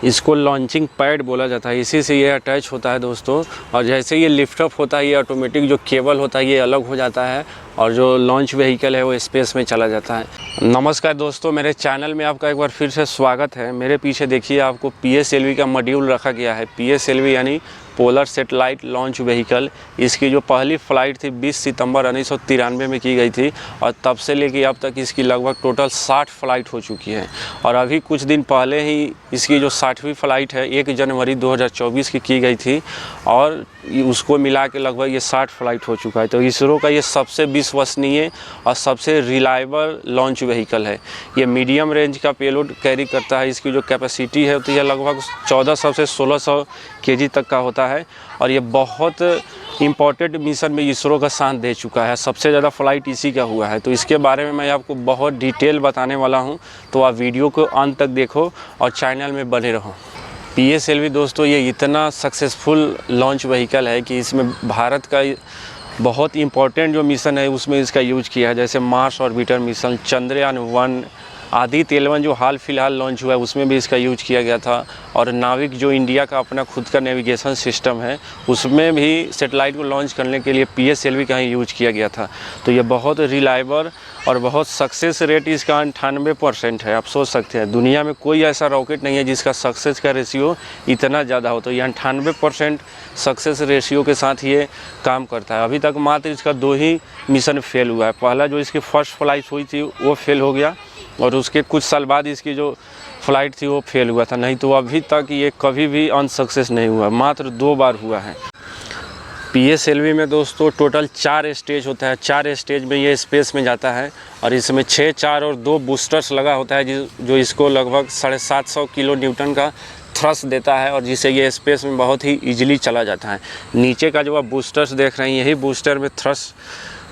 इसको launching pad बोला जाता है, इसी से ये अटैच होता है दोस्तों। और जैसे ये लिफ्ट अप होता है, ये ऑटोमेटिक जो केबल होता है ये अलग हो जाता है और जो लॉन्च व्हीकल है वो स्पेस में चला जाता है। नमस्कार दोस्तों, मेरे चैनल में आपका एक बार फिर से स्वागत है। मेरे पीछे देखिए आपको PSLV का मॉड्यूल रखा गया है। PSLV यानी पोलर सेटेलाइट लॉन्च व्हीकल। इसकी जो पहली फ़्लाइट थी 20 सितंबर 1993 में की गई थी और तब से लेके अब तक इसकी लगभग टोटल 60 फ़्लाइट हो चुकी है। और अभी कुछ दिन पहले ही इसकी जो 60वीं फ़्लाइट है 1 जनवरी 2024 की गई थी और उसको मिला के लगभग ये 60 फ़्लाइट हो चुका है। तो इसरो का ये सबसे विश्वसनीय और सबसे रिलायबल लॉन्च व्हीकल है। ये मीडियम रेंज का पेलोड कैरी करता है। इसकी जो कैपेसिटी है तो यह लगभग 1400 से 1600 kg तक का होता है और ये बहुत इम्पोर्टेंट मिशन में इसरो का साथ दे चुका है। सबसे ज़्यादा फ़्लाइट इसी का हुआ है। तो इसके बारे में मैं आपको बहुत डिटेल बताने वाला हूँ, तो आप वीडियो को अंत तक देखो और चैनल में बने रहो। PSLV दोस्तों ये इतना सक्सेसफुल लॉन्च व्हीकल है कि इसमें भारत का बहुत इम्पोर्टेंट जो मिशन है उसमें इसका यूज किया है। जैसे Mars orbiter mission, Chandrayaan 1, Aditya 11 जो हाल फिलहाल लॉन्च हुआ है उसमें भी इसका यूज किया गया था। और नाविक जो इंडिया का अपना खुद का नेविगेशन सिस्टम है उसमें भी सेटेलाइट को लॉन्च करने के लिए PSLV का ही यूज किया गया था। तो ये बहुत रिलायबल और बहुत सक्सेस रेट इसका 98% है। आप सोच सकते हैं दुनिया में कोई ऐसा रॉकेट नहीं है जिसका सक्सेस का रेशियो इतना ज़्यादा हो। तो ये 98% सक्सेस रेशियो के साथ ये काम करता है। अभी तक मात्र इसका 2 ही मिशन फेल हुआ है। पहला जो इसकी फर्स्ट फ्लाइट हुई थी वो फेल हो गया और उसके कुछ साल बाद इसकी जो फ़्लाइट थी वो फेल हुआ था। नहीं तो अभी तक ये कभी भी अनसक्सेस नहीं हुआ, मात्र 2 बार हुआ है। PSLV में दोस्तों टोटल 4 स्टेज होता है। 4 स्टेज में ये स्पेस में जाता है और इसमें 6, 4 और 2 बूस्टर्स लगा होता है जो इसको लगभग 750 किलो न्यूटन का थ्रस्ट देता है और जिससे ये स्पेस में बहुत ही ईजिली चला जाता है। नीचे का जो आप बूस्टर्स देख रहे हैं यही बूस्टर में थ्रस्ट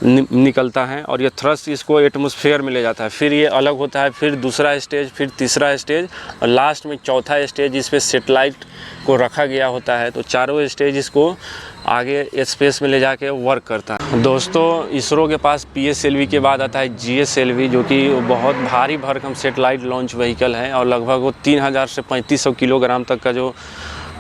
निकलता है और ये थ्रस्ट इसको एटमॉस्फेयर में ले जाता है। फिर ये अलग होता है, फिर दूसरा स्टेज, फिर तीसरा स्टेज और लास्ट में चौथा स्टेज जिस पे सेटेलाइट को रखा गया होता है। तो चारों स्टेज इसको आगे स्पेस में ले जाके वर्क करता है। दोस्तों इसरो के पास PSLV के बाद आता है GSLV जो कि बहुत भारी भरकम सेटेलाइट लॉन्च व्हीकल है और लगभग वो 3000 से 3500 किलोग्राम तक का जो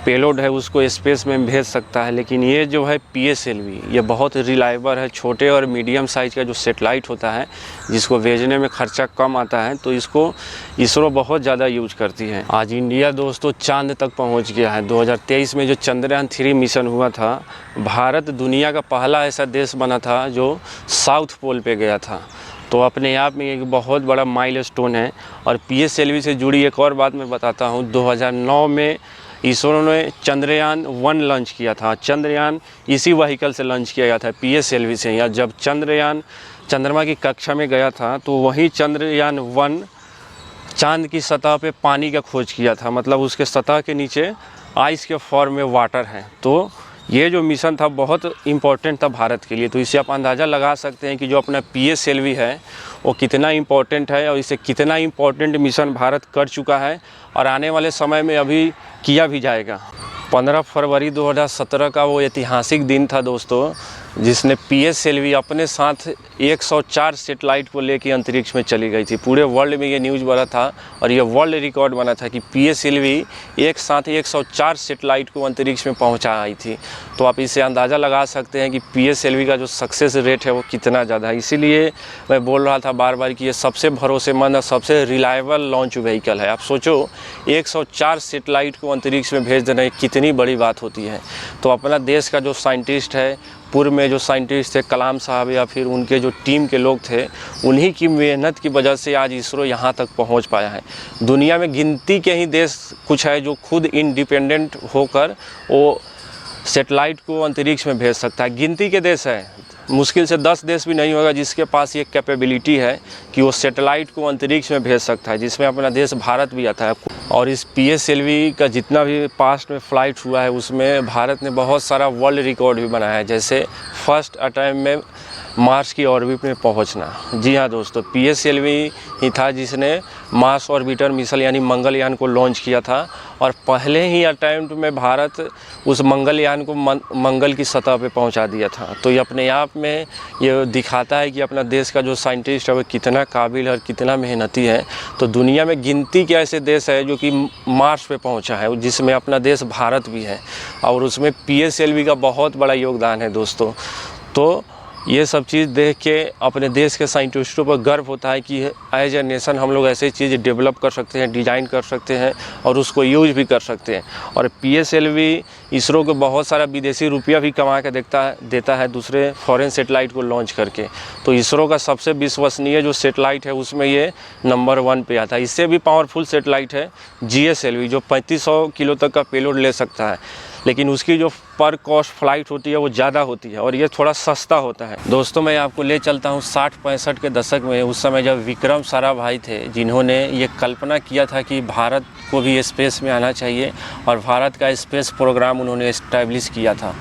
पेलोड है उसको स्पेस में भेज सकता है। लेकिन ये जो है PSLV ये बहुत रिलायबल है। छोटे और मीडियम साइज़ का जो सेटेलाइट होता है जिसको भेजने में खर्चा कम आता है तो इसको इसरो बहुत ज़्यादा यूज करती है। आज इंडिया दोस्तों चांद तक पहुंच गया है। 2023 में जो चंद्रयान 3 मिशन हुआ था, भारत दुनिया का पहला ऐसा देश बना था जो साउथ पोल पे गया था। तो अपने आप में एक बहुत बड़ा माइलस्टोन है। और PSLV से जुड़ी एक और बात मैं बताता हूँ। 2009 में इसरो ने चंद्रयान 1 लॉन्च किया था। चंद्रयान इसी व्हीकल से लॉन्च किया गया था PSLV से। या जब चंद्रयान चंद्रमा की कक्षा में गया था तो वही चंद्रयान 1 चांद की सतह पे पानी का खोज किया था। मतलब उसके सतह के नीचे आइस के फॉर्म में वाटर है। तो ये जो मिशन था बहुत इम्पोर्टेंट था भारत के लिए। तो इससे आप अंदाज़ा लगा सकते हैं कि जो अपना PSLV है वो कितना इम्पोर्टेंट है और इसे कितना इम्पोर्टेंट मिशन भारत कर चुका है और आने वाले समय में अभी किया भी जाएगा। 15 फरवरी 2017 का वो ऐतिहासिक दिन था दोस्तों जिसने PSLV अपने साथ 104 सेटेलाइट को लेकर अंतरिक्ष में चली गई थी। पूरे वर्ल्ड में ये न्यूज़ बना था और ये वर्ल्ड रिकॉर्ड बना था कि PSLV एक साथ 104 सेटेलाइट को अंतरिक्ष में पहुंचा आई थी। तो आप इसे अंदाज़ा लगा सकते हैं कि PSLV का जो सक्सेस रेट है वो कितना ज़्यादा है। इसीलिए मैं बोल रहा था बार बार कि ये सबसे भरोसेमंद और सबसे रिलायबल लॉन्च व्हीकल है। आप सोचो 104 सेटेलाइट को अंतरिक्ष में भेज देना कितनी बड़ी बात होती है। तो अपना देश का जो साइंटिस्ट है, पूर्व में जो साइंटिस्ट थे कलाम साहब या फिर उनके जो टीम के लोग थे, उन्हीं की मेहनत की वजह से आज इसरो यहाँ तक पहुँच पाया है। दुनिया में गिनती के ही देश कुछ है जो खुद इंडिपेंडेंट होकर वो सेटेलाइट को अंतरिक्ष में भेज सकता है। गिनती के देश है, मुश्किल से 10 देश भी नहीं होगा जिसके पास ये कैपेबिलिटी है कि वो सेटेलाइट को अंतरिक्ष में भेज सकता है, जिसमें अपना देश भारत भी आता है। और इस PSLV का जितना भी पास्ट में फ़्लाइट हुआ है उसमें भारत ने बहुत सारा वर्ल्ड रिकॉर्ड भी बनाया है। जैसे फर्स्ट अटैम्प्ट में मार्स की ऑर्बिट में पहुंचना। जी हाँ दोस्तों, PSLV ही था जिसने मार्स ऑर्बिटर मिशन यानी मंगलयान को लॉन्च किया था और पहले ही अटेम्प्ट में भारत उस मंगलयान को मंगल की सतह पे पहुंचा दिया था। तो ये अपने आप में ये दिखाता है कि अपना देश का जो साइंटिस्ट है वो कितना काबिल और कितना मेहनती है। तो दुनिया में गिनती के ऐसे देश है जो कि मार्स पे पहुंचा है, जिसमें अपना देश भारत भी है और उसमें PSLV का बहुत बड़ा योगदान है दोस्तों। तो ये सब चीज़ देख के अपने देश के साइंटिस्टों पर गर्व होता है कि एज ए नेशन हम लोग ऐसे चीज़ डेवलप कर सकते हैं, डिज़ाइन कर सकते हैं और उसको यूज भी कर सकते हैं। और PSLV इसरो को बहुत सारा विदेशी रुपया भी कमा के देता है दूसरे फॉरेन सेटेलाइट को लॉन्च करके। तो इसरो का सबसे विश्वसनीय जो सेटेलाइट है उसमें ये नंबर 1 पे आता है। इससे भी पावरफुल सेटेलाइट है GSLV जो 3500 किलो तक का पेलोड ले सकता है, लेकिन उसकी जो पर कॉस्ट फ्लाइट होती है वो ज़्यादा होती है और ये थोड़ा सस्ता होता है। दोस्तों मैं आपको ले चलता हूँ 60-65 के दशक में, उस समय जब विक्रम साराभाई थे जिन्होंने ये कल्पना किया था कि भारत को भी स्पेस में आना चाहिए और भारत का स्पेस प्रोग्राम उन्होंने इस्टेब्लिश किया था।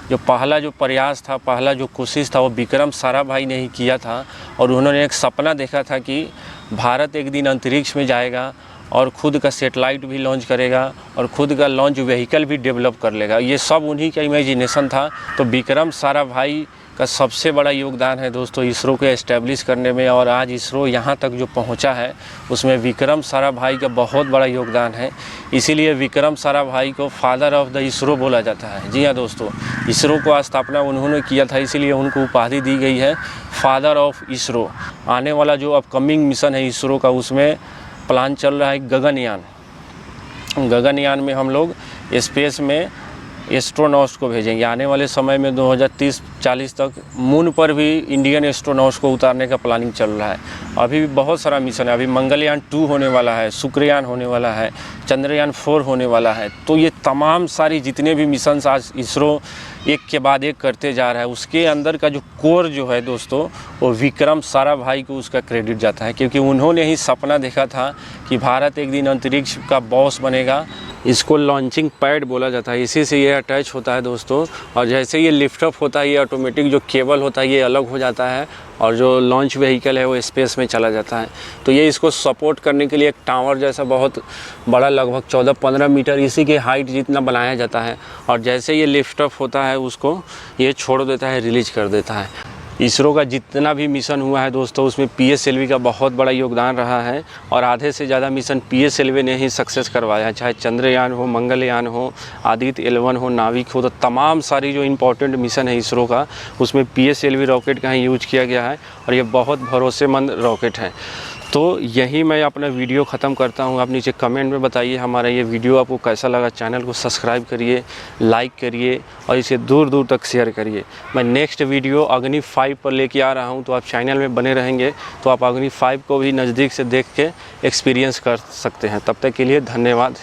जो पहला जो प्रयास था, पहला जो कोशिश था वो विक्रम साराभाई ने ही किया था और उन्होंने एक सपना देखा था कि भारत एक दिन अंतरिक्ष में जाएगा और ख़ुद का सेटेलाइट भी लॉन्च करेगा और ख़ुद का लॉन्च व्हीकल भी डेवलप कर लेगा। ये सब उन्हीं का इमेजिनेशन था। तो विक्रम साराभाई का सबसे बड़ा योगदान है दोस्तों इसरो को एस्टेब्लिश करने में, और आज इसरो यहाँ तक जो पहुँचा है उसमें विक्रम साराभाई का बहुत बड़ा योगदान है। इसीलिए विक्रम साराभाई को फादर ऑफ द इसरो बोला जाता है। जी हाँ दोस्तों, इसरो को स्थापना उन्होंने किया था, इसीलिए उनको उपाधि दी गई है फादर ऑफ इसरो। आने वाला जो अपकमिंग मिशन है इसरो का, उसमें प्लान चल रहा है गगनयान में हम लोग स्पेस में एस्ट्रोनॉट्स को भेजेंगे। आने वाले समय में 2030-40 तक मून पर भी इंडियन एस्ट्रोनॉट्स को उतारने का प्लानिंग चल रहा है। अभी भी बहुत सारा मिशन है, अभी मंगलयान 2 होने वाला है, शुक्रयान होने वाला है, चंद्रयान 4 होने वाला है। तो ये तमाम सारी जितने भी मिशन आज इसरो एक के बाद एक करते जा रहा है, उसके अंदर का जो कोर जो है दोस्तों वो विक्रम साराभाई को उसका क्रेडिट जाता है, क्योंकि उन्होंने ही सपना देखा था कि भारत एक दिन अंतरिक्ष का बॉस बनेगा। इसको लॉन्चिंग पैड बोला जाता है, इसी से ये अटैच होता है दोस्तों। और जैसे ये लिफ्ट अप होता है, ये ऑटोमेटिक जो केबल होता है ये अलग हो जाता है और जो लॉन्च व्हीकल है वो स्पेस में चला जाता है। तो ये इसको सपोर्ट करने के लिए एक टावर जैसा बहुत बड़ा लगभग 14-15 मीटर इसी के हाइट जितना बनाया जाता है, और जैसे ये लिफ्ट अप होता है उसको ये छोड़ देता है, रिलीज कर देता है। इसरो का जितना भी मिशन हुआ है दोस्तों उसमें PSLV का बहुत बड़ा योगदान रहा है और आधे से ज़्यादा मिशन PSLV ने ही सक्सेस करवाया है। चाहे चंद्रयान हो, मंगलयान हो, आदित्य L1 हो, नाविक हो, तो तमाम सारी जो इम्पोर्टेंट मिशन है इसरो का उसमें PSLV रॉकेट का ही यूज किया गया है और ये बहुत भरोसेमंद रॉकेट है। तो यही मैं अपना वीडियो ख़त्म करता हूँ। आप नीचे कमेंट में बताइए हमारा ये वीडियो आपको कैसा लगा। चैनल को सब्सक्राइब करिए, लाइक करिए और इसे दूर दूर तक शेयर करिए। मैं नेक्स्ट वीडियो अग्नि 5 पर लेके आ रहा हूँ, तो आप चैनल में बने रहेंगे तो आप अग्नि 5 को भी नज़दीक से देख के एक्सपीरियंस कर सकते हैं। तब तक के लिए धन्यवाद।